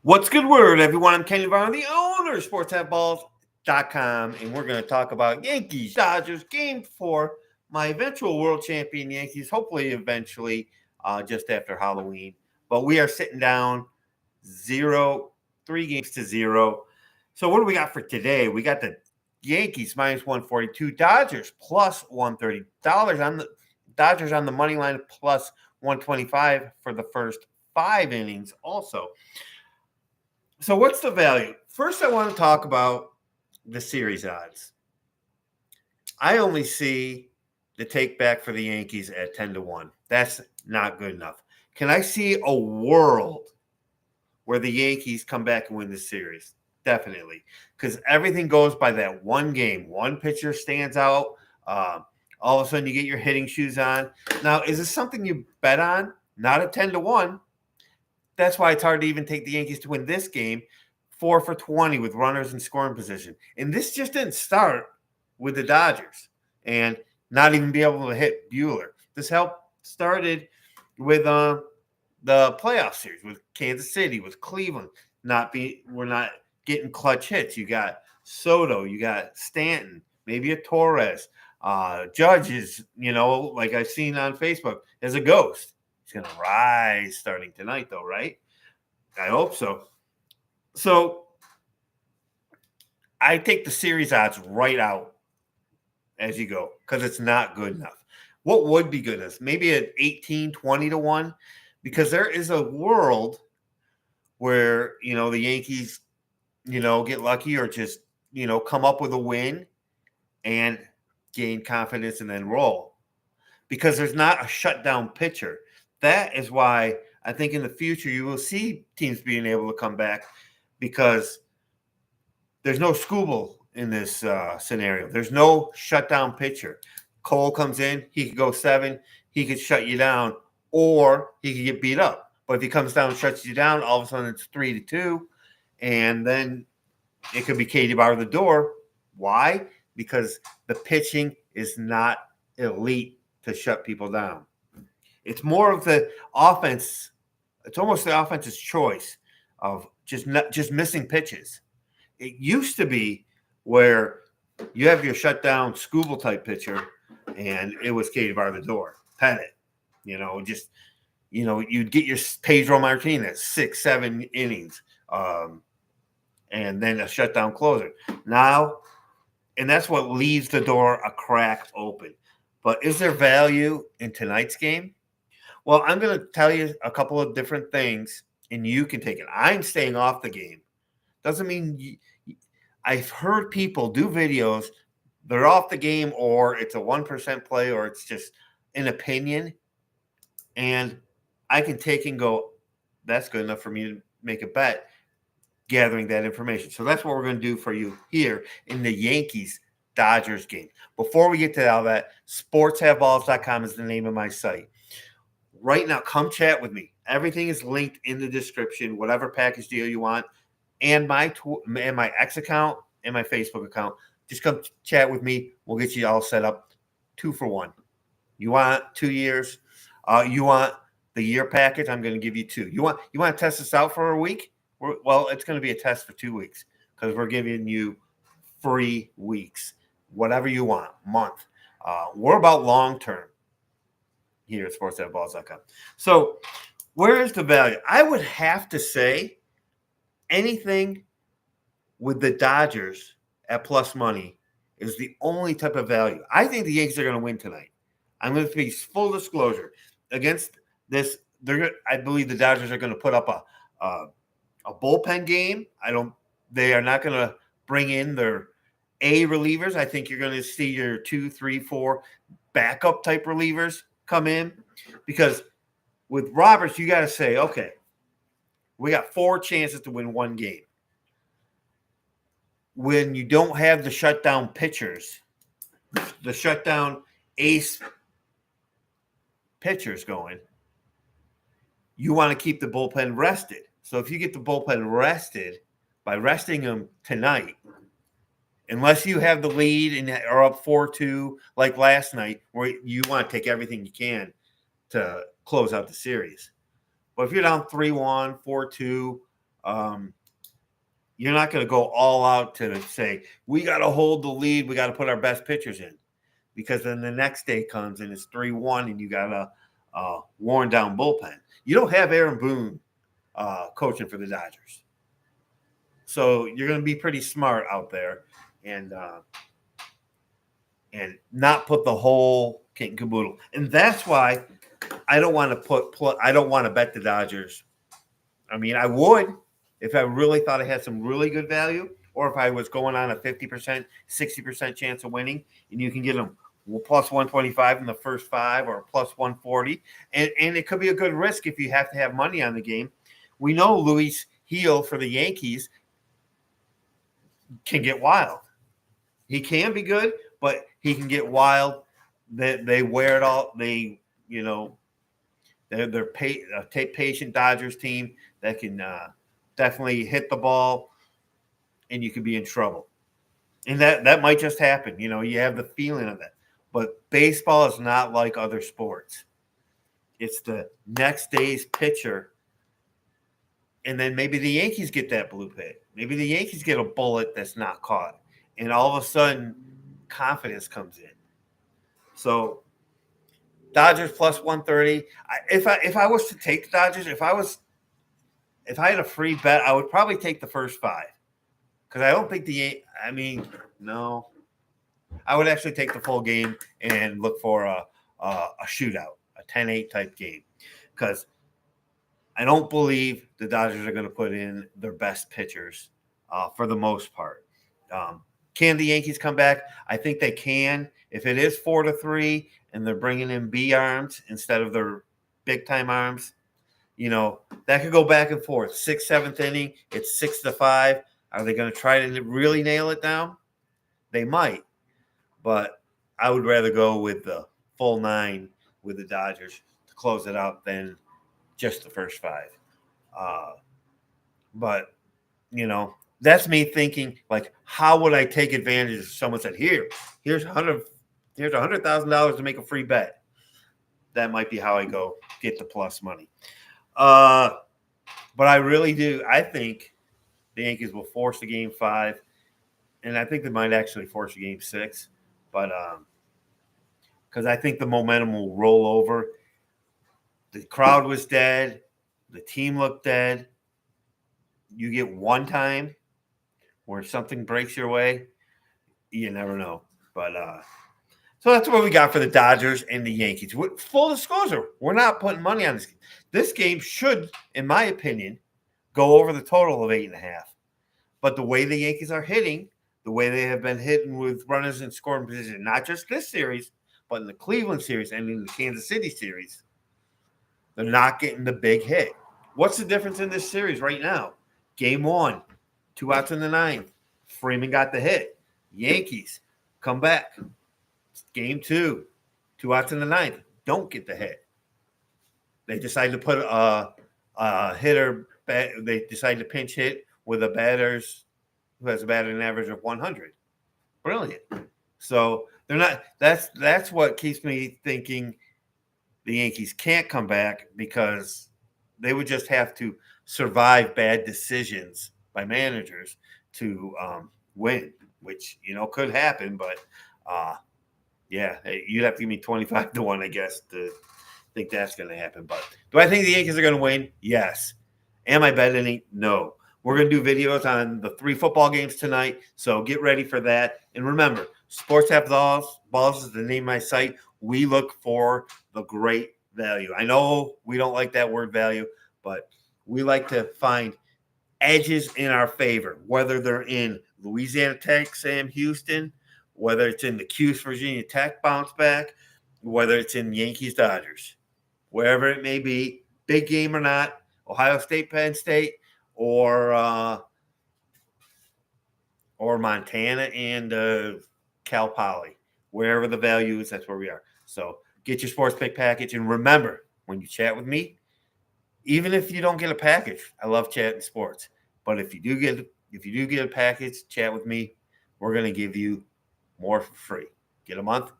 What's good word, everyone? I'm Kenny Varner, the owner of SportsHatBalls.com, and we're going to talk about Yankees, Dodgers, Game 4, my eventual world champion Yankees, hopefully eventually just after Halloween. But we are sitting down 3 games to 0. So what do we got for today? We got the Yankees minus 142, Dodgers plus 130, Dodgers on the money line plus 125 for the first 5 innings also. So what's the value? First, I want to talk about the series odds. I only see the take back for the Yankees at 10-1. That's not good enough. Can I see a world where the Yankees come back and win the series? Definitely. Because everything goes by that one game. One pitcher stands out. All of a sudden, you get your hitting shoes on. Now, is this something you bet on? Not at 10-1. That's why it's hard to even take the Yankees to win this game. 4 for 20 with runners in scoring position. And this just didn't start with the Dodgers and not even be able to hit Buehler. This started with the playoff series with Kansas City, with Cleveland. We're not getting clutch hits. You got Soto, you got Stanton, maybe a Torres. Judge is, like I've seen on Facebook, as a ghost. He's going to rise starting tonight, though, right? I hope so. So I take the series odds right out as you go because it's not good enough. What would be good enough? Maybe at 18, 20-1, because there is a world where, the Yankees, get lucky or just, come up with a win and gain confidence and then roll. Because there's not a shutdown pitcher. That is why I think in the future you will see teams being able to come back because there's no Scooble in this scenario. There's no shutdown pitcher. Cole comes in, he could go 7, he could shut you down, or he could get beat up. But if he comes down and shuts you down, all of a sudden it's 3-2, and then it could be Katie bar the door. Why? Because the pitching is not elite to shut people down. It's more of the offense. It's almost the offense's choice of just missing pitches. It used to be where you have your shutdown Scooble type pitcher, and it was Katie bar the door, Pettit. You'd get your Pedro Martinez 6-7 innings, and then a shutdown closer. Now, and that's what leaves the door a crack open. But is there value in tonight's game? Well, I'm going to tell you a couple of different things, and you can take it. I'm staying off the game. Doesn't mean I've heard people do videos, they're off the game, or it's a 1% play, or it's just an opinion. And I can take and go, that's good enough for me to make a bet, gathering that information. So that's what we're going to do for you here in the Yankees-Dodgers game. Before we get to all that, sportshatballs.com is the name of my site. Right now, come chat with me. Everything is linked in the description, whatever package deal you want, and my X account and my Facebook account. Just come chat with me. We'll get you all set up 2 for 1. You want 2 years? You want the year package? I'm going to give you 2. You want to test this out for a week? Well, it's going to be a test for 2 weeks because we're giving you free weeks, whatever you want, month. We're about long term here at sportsatballs.com. So where is the value? I would have to say anything with the Dodgers at plus money is the only type of value. I think the Yankees are going to win tonight. I'm going to be full disclosure against this. I believe the Dodgers are going to put up a bullpen game. They are not going to bring in their A relievers. I think you're going to see your 2, 3, 4 backup type relievers come in, because with Roberts, you got to say, okay, we got 4 chances to win 1 game. When you don't have the shutdown pitchers, the shutdown ace pitchers going, you want to keep the bullpen rested. So if you get the bullpen rested by resting them tonight, unless you have the lead and are up 4-2 like last night, where you want to take everything you can to close out the series. But if you're down 3-1, 4-2, Um, you're not going to go all out to say, we got to hold the lead. We got to put our best pitchers in, because then the next day comes and it's 3-1 and you got a worn down bullpen. You don't have Aaron Boone coaching for the Dodgers. So you're going to be pretty smart out there and not put the whole kit and caboodle. And that's why I don't want to bet the Dodgers. I mean, I would if I really thought I had some really good value, or if I was going on a 50%, 60% chance of winning, and you can get them plus 125 in the first 5 or plus 140. And it could be a good risk if you have to have money on the game. We know Luis Heel for the Yankees can get wild. He can be good, but he can get wild. They wear it all. They're a patient Dodgers team that can definitely hit the ball, and you could be in trouble. And that might just happen. You have the feeling of that. But baseball is not like other sports. It's the next day's pitcher. And then maybe the Yankees get that blue pit. Maybe the Yankees get a bullet that's not caught. And all of a sudden, confidence comes in. So Dodgers plus 130. If I was to take the Dodgers, if I had a free bet, I would probably take the first 5. Because I don't think no. I would actually take the full game and look for a shootout, a 10-8 type game. Because I don't believe the Dodgers are going to put in their best pitchers for the most part. Can the Yankees come back? I think they can. If it is 4-3 and they're bringing in B arms instead of their big-time arms, that could go back and forth. 6th, 7th inning, it's 6-5. Are they going to try to really nail it down? They might. But I would rather go with the full 9 with the Dodgers to close it out than just the first 5. But, that's me thinking, like, how would I take advantage if someone said, here's $100,000 to make a free bet? That might be how I go get the plus money. But I really do. I think the Yankees will force a game 5, and I think they might actually force a game 6. But because I think the momentum will roll over. The crowd was dead. The team looked dead. You get one time where something breaks your way, you never know. But so that's what we got for the Dodgers and the Yankees. Full disclosure, we're not putting money on this game. This game should, in my opinion, go over the total of 8.5. But the way the Yankees are hitting, the way they have been hitting with runners in scoring position, not just this series, but in the Cleveland series and in the Kansas City series, they're not getting the big hit. What's the difference in this series right now? Game 1, 2 outs in the 9th. Freeman got the hit. Yankees come back. Game 2, 2 outs in the 9th. Don't get the hit. They decide to put a hitter. They decide to pinch hit with a batters who has a batting average of 100. Brilliant. So they're not. That's what keeps me thinking the Yankees can't come back, because they would just have to survive bad decisions by managers to win, which could happen. But yeah, you'd have to give me 25-1, I guess, to think that's going to happen. But do I think the Yankees are going to win? Yes. Am I betting? No. We're going to do videos on the 3 football games tonight, so get ready for that. And remember, Sports Have Balls is the name of my site. We look for the great value. I know we don't like that word value, but we like to find edges in our favor, whether they're in Louisiana Tech, Sam Houston, whether it's in the Cuse Virginia Tech bounce back, whether it's in Yankees Dodgers, wherever it may be, big game or not, Ohio State, Penn State, or Montana and Cal Poly, wherever the value is, that's where we are. So get your sports pick package, and remember, when you chat with me, even if you don't get a package, I love chatting sports. But if you do get a package, chat with me, we're going to give you more for free. Get a month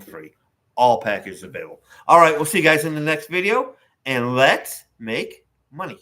free. All packages available. All right, we'll see you guys in the next video, and let's make money.